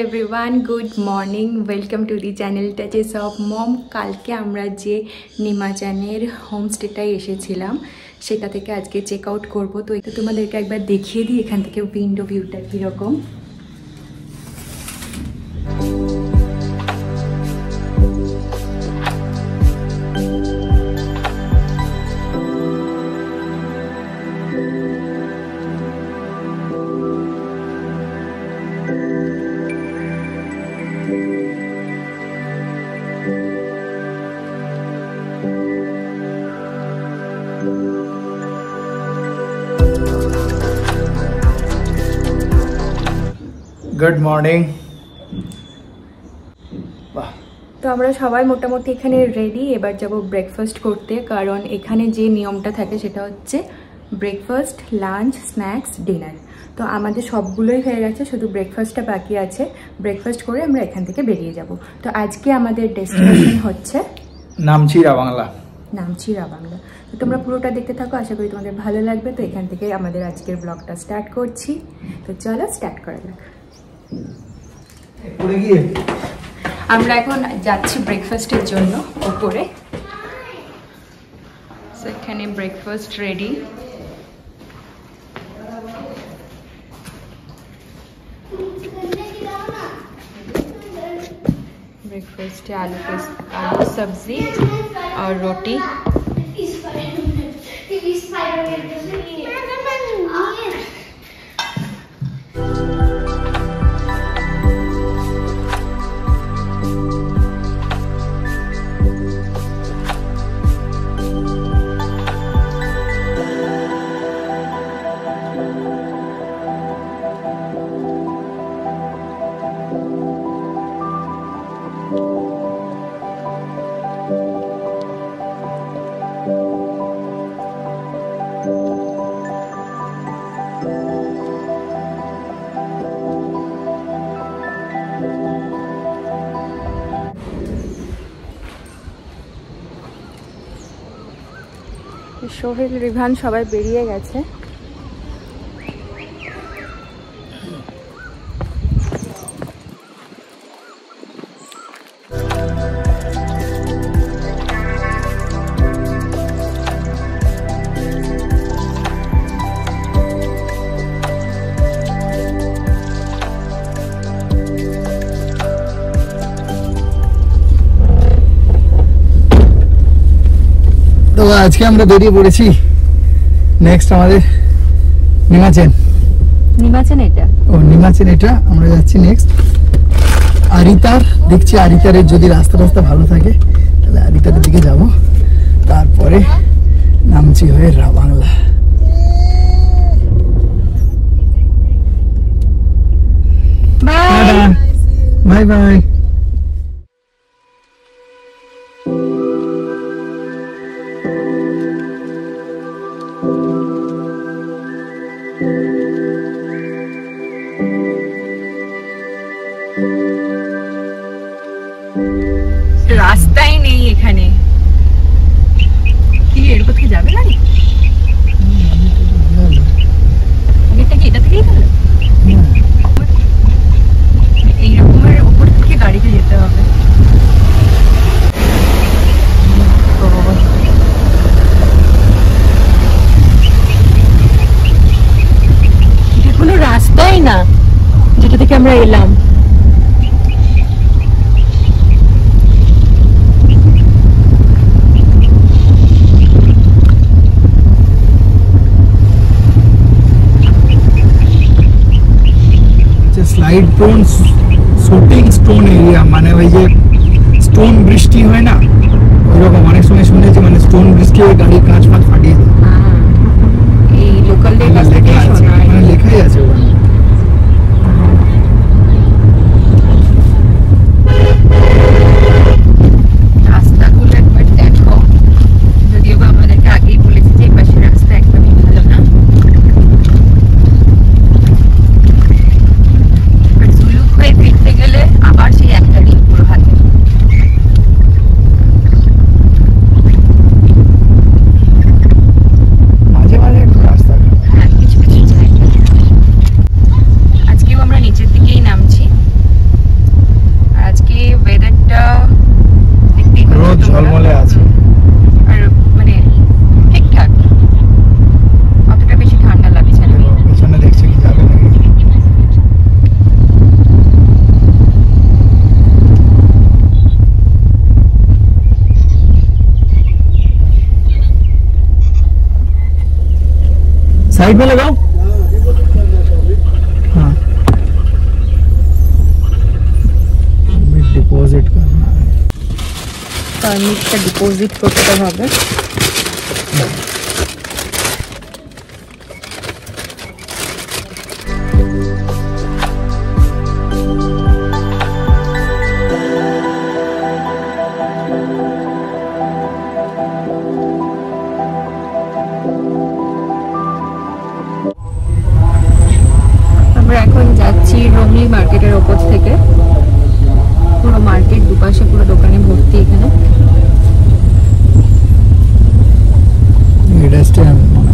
Everyone good morning welcome to the channel touches of mom कल के आमरा जे निमाचेर होमस्टेटाय एसेछिलाम सेटा थेके आज के चेक आउट करब। तो এটা তোমাদেরকে একবার দেখিয়ে দিই এখান থেকে উইন্ডো ভিউটা কি রকম। Good morning. तो আমরা সবাই মোটামুটি এখানে রেডি। এবার যাব ব্রেকফাস্ট করতে, কারণ এখানে যে নিয়মটা থাকে সেটা হচ্ছে ব্রেকফাস্ট, লাঞ্চ, স্ন্যাক্স, ডিনার। তো আমাদের সবগুলোই হয়ে গেছে, শুধু ব্রেকফাস্টটা বাকি আছে। ব্রেকফাস্ট করে আমরা এখান থেকে বেরিয়ে যাব। তো আজকে আমাদের ডেস্টিনেশন হচ্ছে নামচি রাবাংলা। নামচি রাবাংলা। তো তোমরা পুরোটা দেখতে থাকো, আশা করি তোমাদের ভালো লাগবে। তো এখান থেকে আমাদের আজকের ব্লগটা স্টার্ট করছি। তো চলো স্টার্ট করা যাক। আমরা এখন যাচ্ছি ব্রেকফাস্টের জন্য উপরে। এখানে ব্রেকফাস্ট রেডি। ब्रेकफास्ट आलू सब्जी और रोटी। সোহেল, রিভান সবাই বেরিয়ে গেছে। তো আজকে আমরা বেরিয়ে পড়েছি নেক্সট আমাদের নিমাচেন। এটা আমরা যাচ্ছি নেক্সট আরিতার। দেখছি আরিতারের যদি রাস্তা ভালো থাকে তাহলে আরিতারের দিকে যাব, তারপরে নামচি হয়ে রাবাংলা। Bye bye. রাস্তাই নেই এখানে, কি এর কোথায় যাবে না? এটা কি এটা থেকেই গেল? এই রকমের উপর থেকে গাড়িতে যেতে হবে। এটা কোনো রাস্তাই না যেটা থেকে আমরা এলাম। Slide prone shooting stone area, মানে ওই যে স্টোন বৃষ্টি হয় না ওইরকম। অনেক সময় শুনেছি মানে স্টোন বৃষ্টি হয়ে গাড়ির কাঁচ ফাঁচ ফাটিয়ে দেয়। এই লোকালদের কাছ থেকে শোনা, মানে লেখাই আছে ওখানে। রাস্তাগুলো একবার দেখো, যদিও বা আমাদেরকে আগেই বলেছি যে এই পাশের রাস্তা একদমই ভালো না। হয়ে ফিরতে গেলে আবার সেই একটা দিন পুরো হাতে। साइड में लगाओ। हाँ डिपॉजिट करना है, পারমিটটা ডিপোজিট করতে হবে। আমরা এখন যাচ্ছি রংলি মার্কেটের ওপর থেকে। পুরো মার্কেট দুপাশে পুরো দোকানে ভর্তি এখানে। এটা স্ট্যান্ড মানে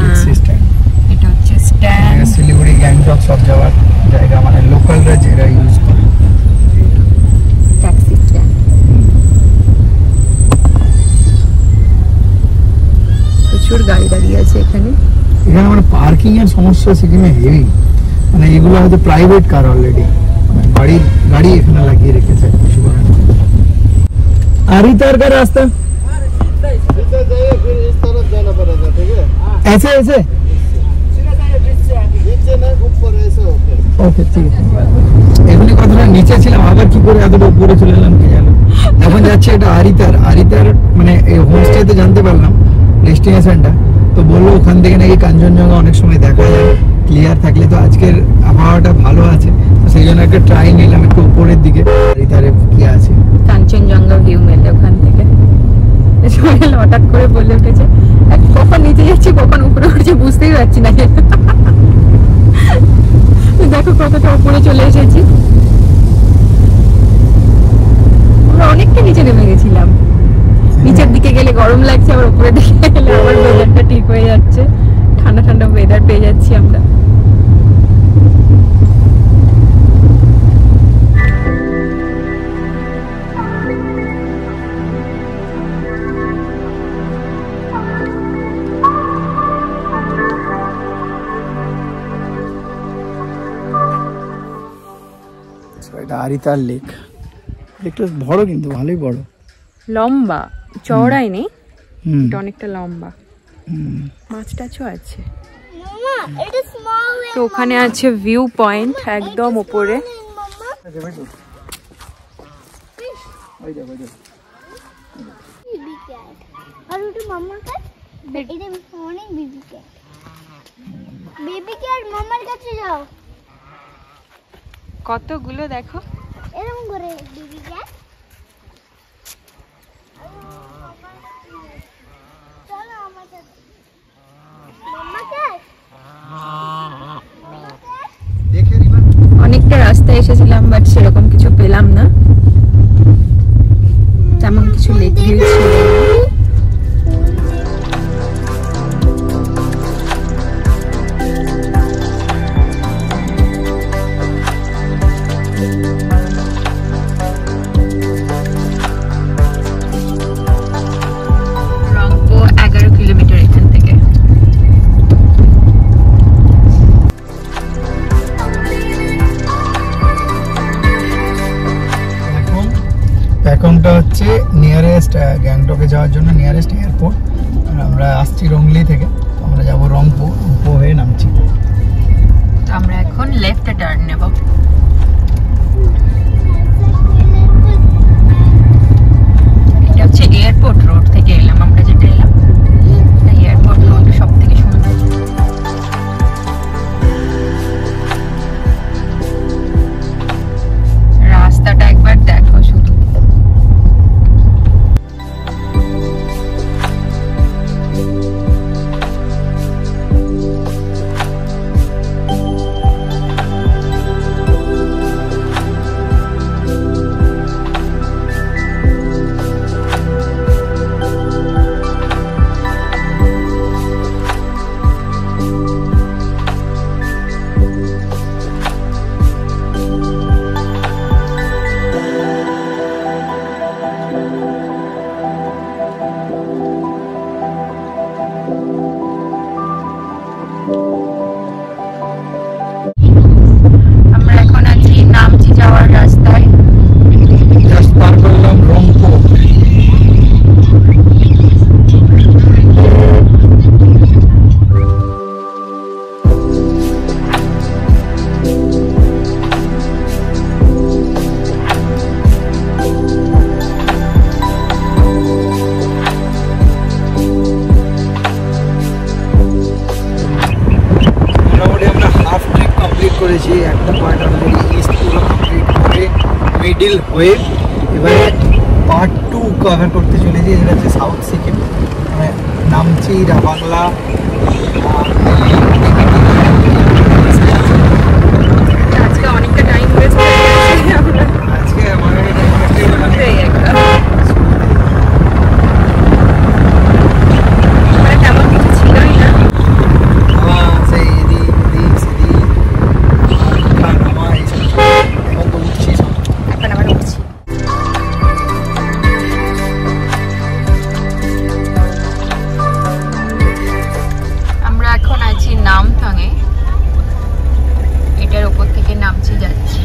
ট্যাক্সি স্ট্যান্ড, এটা হচ্ছে স্ট্যান্ড। শিলিগুড়ি গ্যাংটক সব যাওয়ার জায়গা, মানে লোকালরা যেটা ইউজ করে ট্যাক্সি স্ট্যান্ড। প্রচুর গাড়ি দাঁড়িয়ে আছে এখানে। এখানে মানে পার্কিং এর সমস্যা সিকিমে হেভি, মানে এগুলো হয়তো প্রাইভেট কার অলরেডি, बड़ी गाड़ी इतना लगी रखे थे। आरितार का रास्ता सीधा जाइए, फिर इस तरफ जाना पड़ेगा, ठीक है? ऐसे ऐसे नीचे ना ऊपर ऐसे ओके ঠিক আছে। এগুলি কথাটা নিচে ছিলাম, আবার কি করে এতটা উপরে চলে এলাম কি জানো। এখন যাচ্ছে এটা আরিতার। আরিতার মানে এই হোমস্টেতে জানতে পারলাম ডেস্টিনেশনটা, তো বললো ওখান থেকে নাকি কাঞ্চনজঙ্ঘা অনেক সময় দেখা যায় ক্লিয়ার থাকলে। তো আজকের আবহাওয়াটা ভালো আছে, সেই জন্য একটা ট্রাই নিলাম একটু উপরের দিকে। আরিতারে কি আছে কাঞ্চনজঙ্ঘা ভিউ মেলে ওখান থেকে। সোহেল হঠাৎ করে বলে উঠেছে কখন নিচে যাচ্ছি কখন উপরে উঠছে বুঝতেই পারছি না। দেখো কতটা উপরে চলে এসেছি। আমরা অনেকটা নিচে নেমে গেছিলাম। নিচের দিকে গেলে গরম লাগছে, আবার উপরে দিকে গেলে আবার ওয়েদারটা ঠিক হয়ে যাচ্ছে, ঠান্ডা ঠান্ডা ওয়েদার পেয়ে যাচ্ছি আমরা। এটা আরিতার লেক। লেকটা বড়, কিন্তু ভালোই বড়, লম্বা, চওড়াই নেই, এটা অনেকটা লম্বা। মাছ টাছও আছে। তো ওখানে আছে ভিউ পয়েন্ট একদম উপরে। কতগুলো দেখো এরকম করে বেবি ক্যাট। চলো আমার সাথে মাম্মা ক্যাট। অনেকটা রাস্তায় এসেছিলাম বাট সেরকম কিছু পেলাম না, তেমন কিছু লেক ভিউ ছিল না। প্যাকংটা হচ্ছে নিয়ারেস্ট গ্যাংটকে যাওয়ার জন্য নিয়ারেস্ট এয়ারপোর্ট। আর আমরা আসছি রংলি থেকে, আমরা যাব রংপো, রংপো হয়ে নামছি। আমরা এখন লেফটে টার্ন নেব। এটা হচ্ছে এয়ারপোর্ট রোড থেকে এলাম আমরা, যেটা এলাম এয়ারপোর্ট রোড সব থেকে সুন্দর। রাস্তাটা একবার দেখো শুধু। ওয়েভ। এবারে পার্ট 2 কভার করতে চলেছি, যেটা হচ্ছে সাউথ সিকিম, মানে নামচি, রাবাংলা। আজকে অনেকটা টাইম ওয়েস্ট হয়ে গেছে আমরা আজকে আমার মানে তেমন কিছু ছিলই না। সেই এদিক ওদিক সেদিক নামা এইসব এখন তো উঠছি সব। এখন আবার উঠছি। আমরা এখন আছি নামথাংয়ে, এটার উপর থেকে নামচি যাচ্ছি।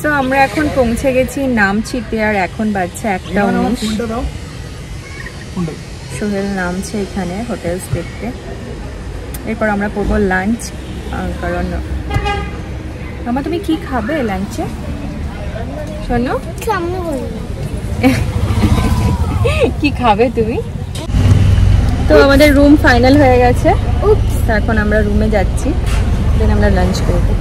তো আমরা এখন পৌঁছে গেছি নামচিতে, আর এখন বাজছে 1:19। সোহেল নামছে এখানে হোটেলস দেখতে। এরপর আমরা করবো লাঞ্চ, কারণ মামা তুমি কি খাবে লাঞ্চে? শোনো কি খাবে তুমি? তো আমাদের রুম ফাইনাল হয়ে গেছে, তো এখন আমরা রুমে যাচ্ছি, দেন আমরা লাঞ্চ করবো।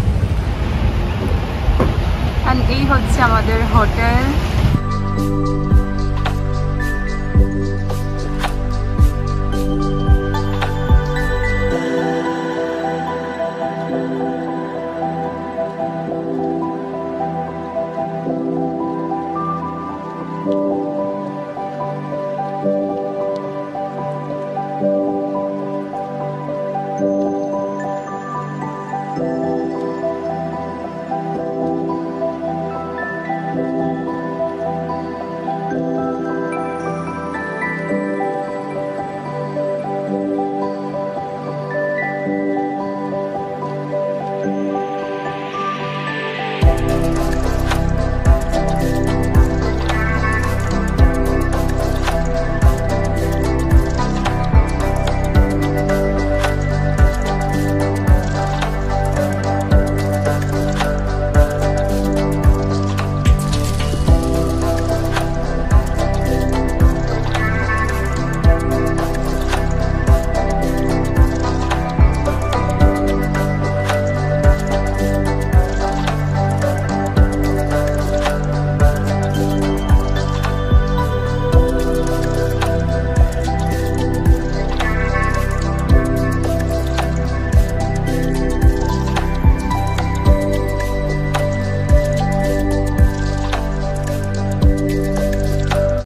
আর এই হচ্ছে আমাদের হোটেল।